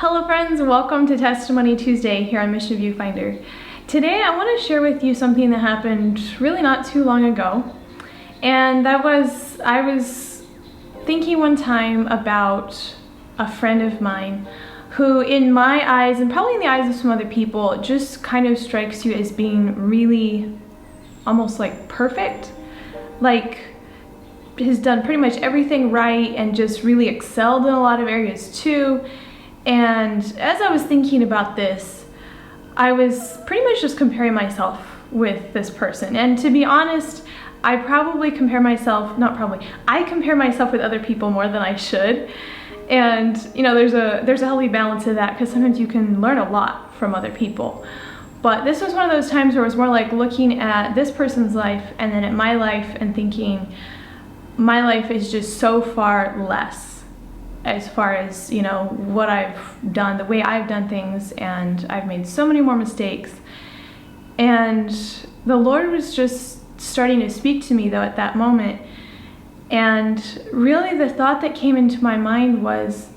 Hello friends, welcome to Testimony Tuesday here on MissionViewfinder. Today I want to share with you something that happened really not too long ago. And that was, I was thinking one time about a friend of mine who in my eyes, and probably in the eyes of some other people, just kind of strikes you as being really almost like perfect. Like has done pretty much everything right and just really excelled in a lot of areas too. And as I was thinking about this, I was pretty much just comparing myself with this person. And to be honest, I compare myself with other people more than I should. And you know, there's a healthy balance to that, because sometimes you can learn a lot from other people. But this was one of those times where it was more like looking at this person's life and then at my life and thinking, my life is just so far less as far as, you know, what I've done, the way I've done things, and I've made so many more mistakes. And the Lord was just starting to speak to me though at that moment. And really the thought that came into my mind was,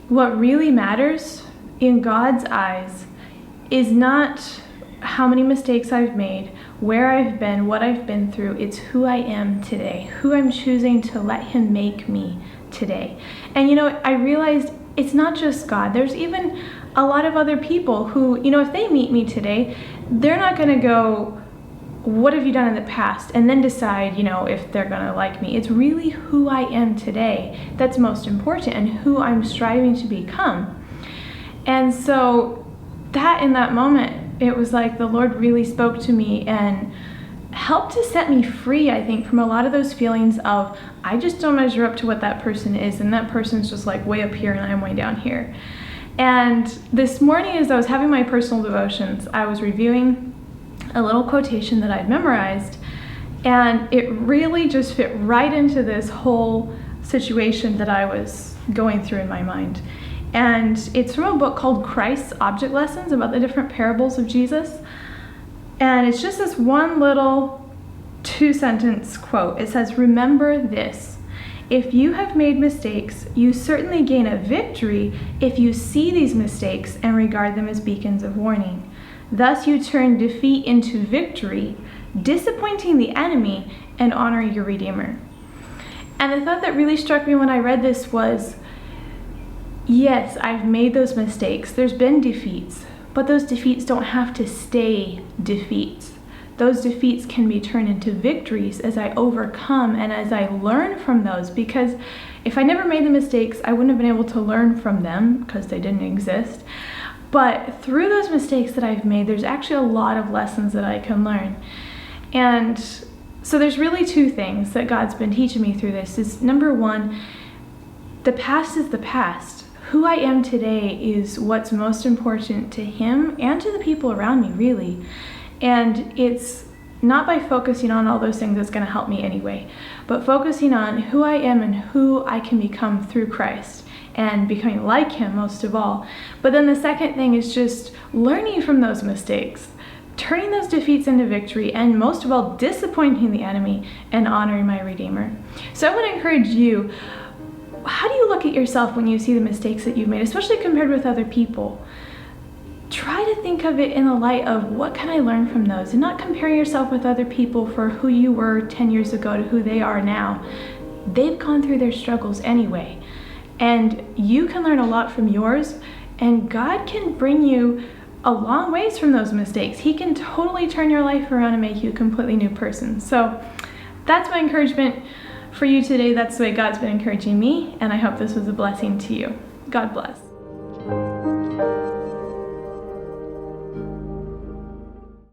what really matters in God's eyes is not how many mistakes I've made, where I've been, what I've been through. It's who I am today, who I'm choosing to let Him make me today. And you know, I realized it's not just God. There's even a lot of other people who, you know, if they meet me today, they're not going to go, what have you done in the past? And then decide, you know, if they're going to like me. It's really who I am today that's most important, and who I'm striving to become. And so that in that moment, it was like the Lord really spoke to me and helped to set me free, I think, from a lot of those feelings of, I just don't measure up to what that person is, and that person's just like way up here and I'm way down here. And this morning, as I was having my personal devotions, I was reviewing a little quotation that I'd memorized, and it really just fit right into this whole situation that I was going through in my mind. And it's from a book called Christ's Object Lessons, about the different parables of Jesus. And it's just this one little 2-sentence quote. It says, "Remember this, if you have made mistakes, you certainly gain a victory if you see these mistakes and regard them as beacons of warning. Thus you turn defeat into victory, disappointing the enemy and honoring your Redeemer." And the thought that really struck me when I read this was, yes, I've made those mistakes. There's been defeats, but those defeats don't have to stay defeats. Those defeats can be turned into victories as I overcome and as I learn from those, because if I never made the mistakes, I wouldn't have been able to learn from them because they didn't exist. But through those mistakes that I've made, there's actually a lot of lessons that I can learn. And so there's really two things that God's been teaching me through this. Is number one, the past is the past. Who I am today is what's most important to Him and to the people around me, really. And it's not by focusing on all those things that's going to help me anyway, but focusing on who I am and who I can become through Christ, and becoming like Him most of all. But then the second thing is just learning from those mistakes, turning those defeats into victory, and most of all, disappointing the enemy and honoring my Redeemer. So I want to encourage you, how do you look at yourself when you see the mistakes that you've made, especially compared with other people? Try to think of it in the light of, what can I learn from those? And not compare yourself with other people for who you were 10 years ago to who they are now. They've gone through their struggles anyway. And you can learn a lot from yours, and God can bring you a long ways from those mistakes. He can totally turn your life around and make you a completely new person. So that's my encouragement for you today. That's the way God's been encouraging me, and I hope this was a blessing to you. God bless.